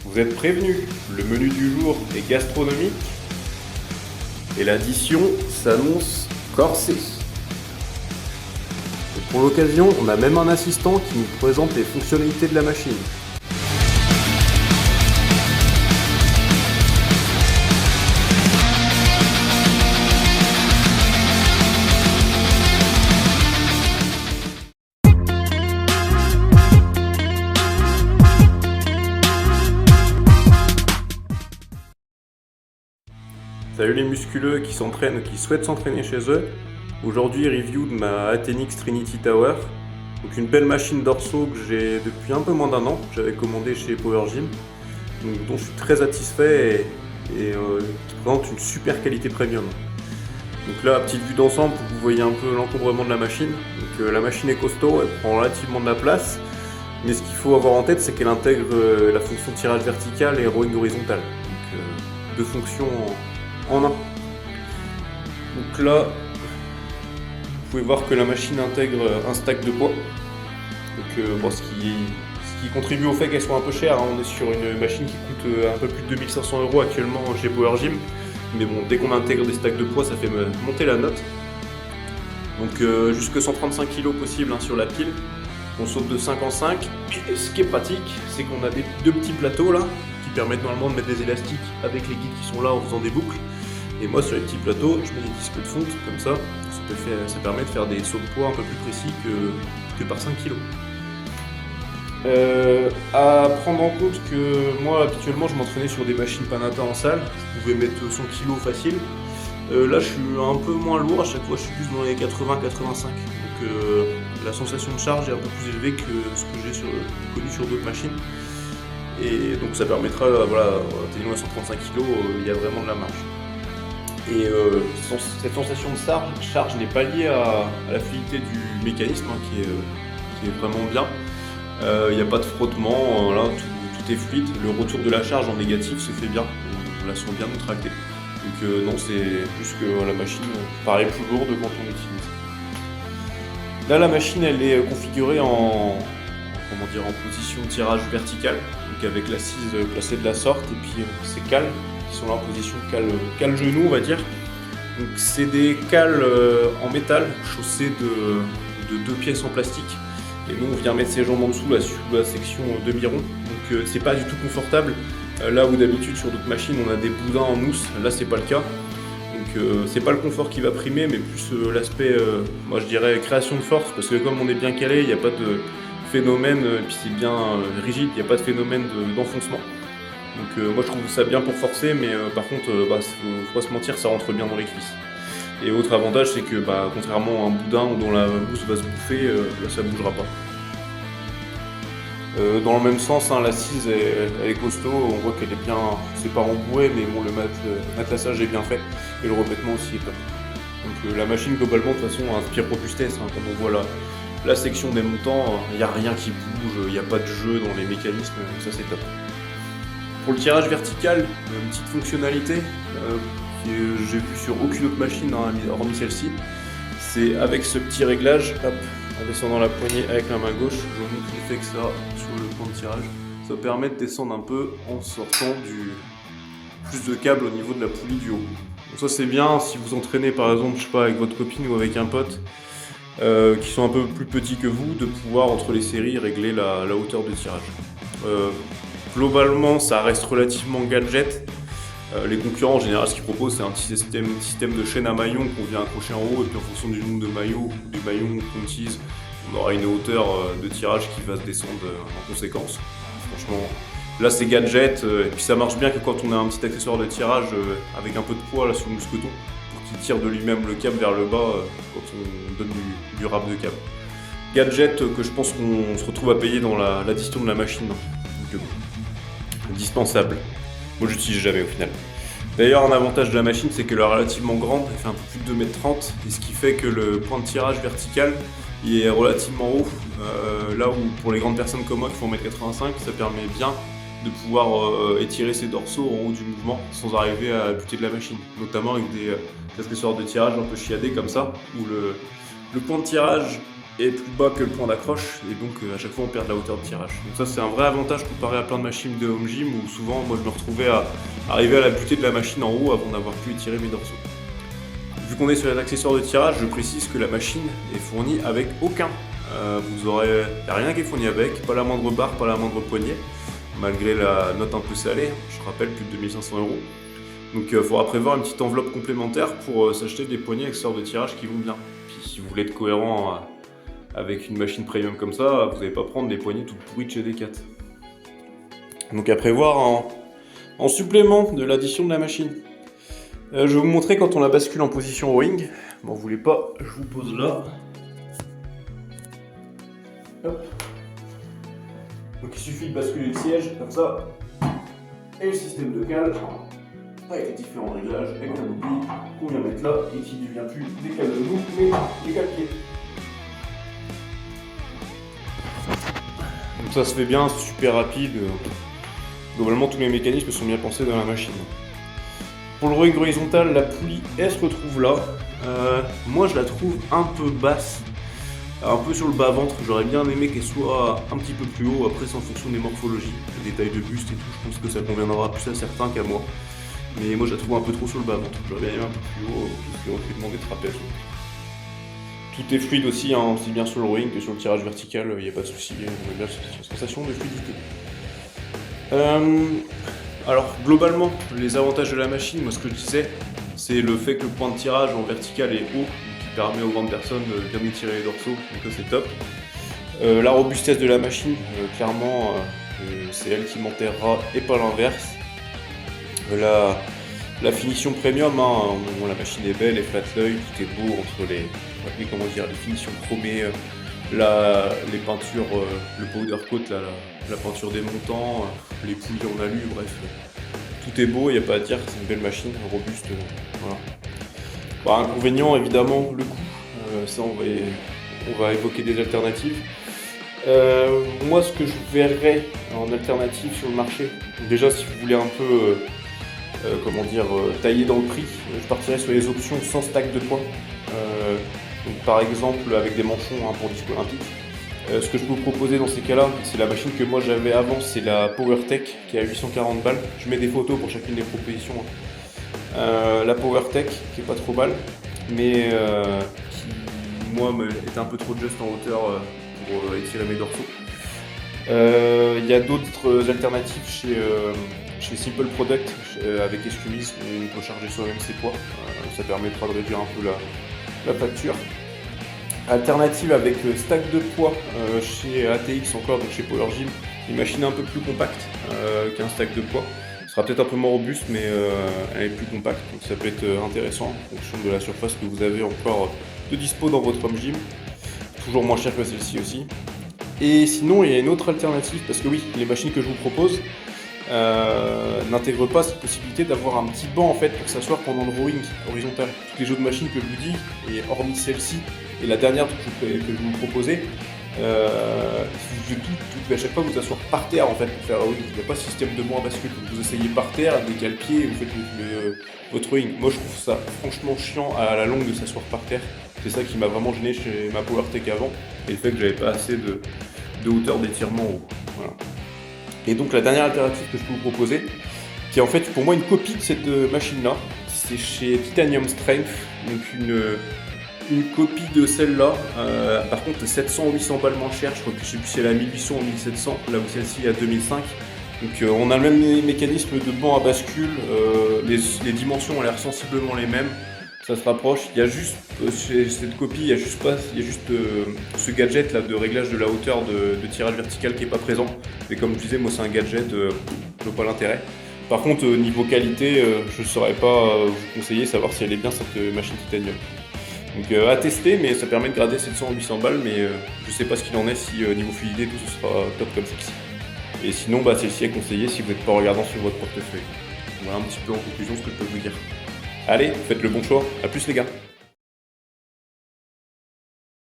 Vous êtes prévenus, le menu du jour est gastronomique et l'addition s'annonce corsée. Et pour l'occasion, on a même un assistant qui nous présente les fonctionnalités de la machine. Salut les musculeux qui s'entraînent, qui souhaitent s'entraîner chez eux. Aujourd'hui, review de ma Athenix Trinity Tower. Donc une belle machine d'ortho que j'ai depuis un peu moins d'un an, que j'avais commandé chez Power Gym, donc, dont je suis très satisfait et qui présente une super qualité premium. Donc là, petite vue d'ensemble pour que vous voyez un peu l'encombrement de la machine. Donc la machine est costaud, elle prend relativement de la place, mais ce qu'il faut avoir en tête, c'est qu'elle intègre la fonction tirage vertical et rowing horizontal. Donc deux fonctions en un. Donc là, vous pouvez voir que la machine intègre un stack de poids. Donc bon, ce qui contribue au fait qu'elle soit un peu chère, hein. On est sur une machine qui coûte un peu plus de 2500 € actuellement chez Power Gym. Mais bon, dès qu'on intègre des stacks de poids, ça fait monter la note. Donc jusque 135 kg possible, hein, sur la pile. On saute de 5 en 5. Et ce qui est pratique, c'est qu'on a deux petits plateaux là, qui permettent normalement de mettre des élastiques avec les guides qui sont là en faisant des boucles. Et moi, sur les petits plateaux, je mets des disques de fonte comme ça. Ça permet de faire des sauts de poids un peu plus précis que par 5 kg. À prendre en compte que moi, habituellement, je m'entraînais sur des machines Panata en salle. Je pouvais mettre 100 kg facile. Là, je suis un peu moins lourd. À chaque fois, je suis plus dans les 80-85. Donc, la sensation de charge est un peu plus élevée que ce que j'ai connu sur d'autres machines. Et donc, ça permettra, voilà, atteignant à 135 kg, il y a vraiment de la marge. Et cette sensation de charge n'est pas liée à la fluidité du mécanisme, hein, qui est vraiment bien. Il n'y a pas de frottement, voilà, tout est fluide. Le retour de la charge en négatif se fait bien, on la sent bien contractée. Donc non, c'est juste que la machine paraît plus lourde quand on l'utilise. Là, la machine, elle est configurée en position de tirage vertical, donc avec l'assise placée de la sorte, et puis ces cales qui sont là en position cale genou, on va dire. Donc c'est des cales en métal chaussées de deux pièces en plastique. Et nous, on vient mettre ses jambes en dessous là, sur la section demi-rond. Donc c'est pas du tout confortable. Là où d'habitude sur d'autres machines on a des boudins en mousse, là c'est pas le cas. Donc c'est pas le confort qui va primer, mais plus l'aspect, moi je dirais création de force, parce que comme on est bien calé, il n'y a pas de phénomène, et puis c'est bien rigide, il n'y a pas de phénomène d'enfoncement. Donc moi je trouve ça bien pour forcer, mais par contre, faut pas se mentir, ça rentre bien dans les cuisses. Et autre avantage, c'est que contrairement à un boudin dont la mousse va se bouffer, là ça bougera pas. Dans le même sens, hein, l'assise elle est costaud, on voit qu'elle est bien, c'est pas rembourré, mais bon, le matelassage est bien fait, et le revêtement aussi est top. Donc la machine globalement de toute façon inspire robustesse, hein, quand on voit la section des montants, il n'y a rien qui bouge, il n'y a pas de jeu dans les mécanismes, donc ça c'est top. Pour le tirage vertical, une petite fonctionnalité que j'ai vu sur aucune autre machine, hein, hormis celle-ci, c'est avec ce petit réglage, hop, en descendant la poignée avec la main gauche, je vous montre l'effet que ça a sur le point de tirage. Ça permet de descendre un peu en sortant plus de câbles au niveau de la poulie du haut. Donc ça c'est bien si vous entraînez par exemple, je sais pas, avec votre copine ou avec un pote qui sont un peu plus petits que vous, de pouvoir entre les séries régler la hauteur de tirage. Globalement, ça reste relativement gadget. Les concurrents, en général, ce qu'ils proposent, c'est un petit système de chaîne à maillon qu'on vient accrocher en haut, et puis en fonction du nombre de maillots, des maillons qu'on utilise, on aura une hauteur de tirage qui va se descendre en conséquence. Franchement, là c'est gadget, et puis ça marche bien que quand on a un petit accessoire de tirage avec un peu de poids là, sur le mousqueton, pour qu'il tire de lui-même le câble vers le bas quand on donne du rap de câble. Gadget que je pense qu'on se retrouve à payer dans l'addition de la machine. Donc, indispensable. Moi j'utilise jamais au final. D'ailleurs un avantage de la machine c'est qu'elle est relativement grande, elle fait un peu plus de 2,30 m, et ce qui fait que le point de tirage vertical il est relativement haut. Là où pour les grandes personnes comme moi qui font 1,85 m, ça permet bien de pouvoir étirer ses dorsaux en haut du mouvement sans arriver à buter de la machine. Notamment avec des accessoires de tirage un peu chiadés comme ça, où le point de tirage est plus bas que le point d'accroche et donc à chaque fois on perd de la hauteur de tirage. Donc ça c'est un vrai avantage comparé à plein de machines de home gym où souvent moi je me retrouvais à arriver à la butée de la machine en haut avant d'avoir pu étirer mes dorsaux. Vu qu'on est sur les accessoires de tirage, je précise que la machine est fournie avec aucun. Il n'y a rien qui est fourni avec, pas la moindre barre, pas la moindre poignée, malgré la note un peu salée, je rappelle plus de 2500 €. Donc il faudra prévoir une petite enveloppe complémentaire pour s'acheter des poignées accessoires de tirage qui vont bien. Puis si vous voulez être cohérent avec une machine premium comme ça, vous n'allez pas prendre des poignées toutes pourries de chez Decat. Donc à prévoir en supplément de l'addition de la machine. Je vais vous montrer quand on la bascule en position rowing. Bon, vous voulez pas, je vous pose là. Hop. Donc il suffit de basculer le siège comme ça. Et le système de cale, avec les différents réglages, avec un oubli qu'on vient mettre là et qui ne devient plus des cales de nous, mais des cales pieds. Donc ça se fait bien, c'est super rapide. Globalement, tous les mécanismes sont bien pensés dans la machine. Pour le rowing horizontal, la poulie, elle se retrouve là. Moi, je la trouve un peu basse, un peu sur le bas-ventre. J'aurais bien aimé qu'elle soit un petit peu plus haut. Après, c'est en fonction des morphologies, des tailles de buste et tout. Je pense que ça conviendra plus à certains qu'à moi. Mais moi, je la trouve un peu trop sur le bas-ventre. J'aurais bien aimé un peu plus haut, parce que recrutement des trapèzes. Tout est fluide aussi, hein, aussi bien sur le rowing que sur le tirage vertical. Il n'y a pas de souci. On a bien cette sensation de fluidité. Alors globalement, les avantages de la machine, moi ce que je disais, c'est le fait que le point de tirage en vertical est haut, qui permet aux grandes personnes de bien étirer les dorsaux, donc ça c'est top. La robustesse de la machine, clairement, c'est elle qui m'enterrera et pas l'inverse. La finition premium, hein, la machine est belle, elle flatte l'œil, tout est beau entre les finitions chromées, les peintures, le powder coat, la peinture des montants, les poulies en alu, bref, tout est beau, il n'y a pas à dire, c'est une belle machine, robuste, voilà. Par inconvénient, évidemment, le coût, ça on va évoquer des alternatives. Moi, ce que je verrais en alternative sur le marché, déjà si vous voulez un peu, tailler dans le prix, je partirais sur les options sans stack de poids. Donc, par exemple avec des manchons pour disque olympique. Ce que je peux vous proposer dans ces cas-là, c'est la machine que moi j'avais avant, c'est la PowerTech qui est à 840 balles. Je mets des photos pour chacune des propositions. La PowerTech qui est pas trop mal, mais qui moi est un peu trop juste en hauteur pour étirer mes dorsaux. Il y a d'autres alternatives chez Simple Product avec Escumis où on peut charger soi-même ses poids. Ça permettra de réduire un peu la facture. Alternative avec stack de poids chez ATX encore, donc chez Power Gym, une machine un peu plus compacte qu'un stack de poids. Ce sera peut-être un peu moins robuste, mais elle est plus compacte, donc ça peut être intéressant en fonction de la surface que vous avez encore de dispo dans votre home gym. Toujours moins cher que celle-ci aussi. Et sinon, il y a une autre alternative, parce que oui, les machines que je vous propose n'intègrent pas cette possibilité d'avoir un petit banc en fait pour s'asseoir pendant le rowing horizontal. Toutes les autres machines que je vous dis, et hormis celle-ci et la dernière que je vais vous proposer, à chaque fois vous asseoir par terre en fait pour faire rowing. Il n'y a pas de système de banc à bascule. Vous asseyez par terre, décalez le pied et vous faites votre rowing. Moi je trouve ça franchement chiant à la longue de s'asseoir par terre. C'est ça qui m'a vraiment gêné chez ma PowerTech avant, et le fait que j'avais pas assez de hauteur d'étirement haut. Voilà. Et donc la dernière alternative que je peux vous proposer, qui est en fait pour moi une copie de cette machine-là, c'est chez Titanium Strength, donc une copie de celle-là, par contre 700 ou 800 balles moins cher, je sais plus si elle est à 1800 ou 1700, là où celle-ci est à 2005. Donc on a le même mécanisme de banc à bascule, les dimensions ont l'air sensiblement les mêmes, ça se rapproche. Il y a juste, chez cette copie, il y a juste ce gadget là de réglage de la hauteur de tirage vertical qui n'est pas présent. Mais comme je disais, moi c'est un gadget, je vois pas l'intérêt. Par contre, niveau qualité, je ne saurais pas vous conseiller, savoir si elle est bien cette machine Titanium. Donc à tester, mais ça permet de grader 700 ou 800 balles, mais je sais pas ce qu'il en est, si niveau fluidité tout ce sera top comme celle-ci. Et sinon, celle-ci est conseillée si vous n'êtes pas regardant sur votre portefeuille. Voilà un petit peu en conclusion ce que je peux vous dire. Allez, faites le bon choix, à plus les gars.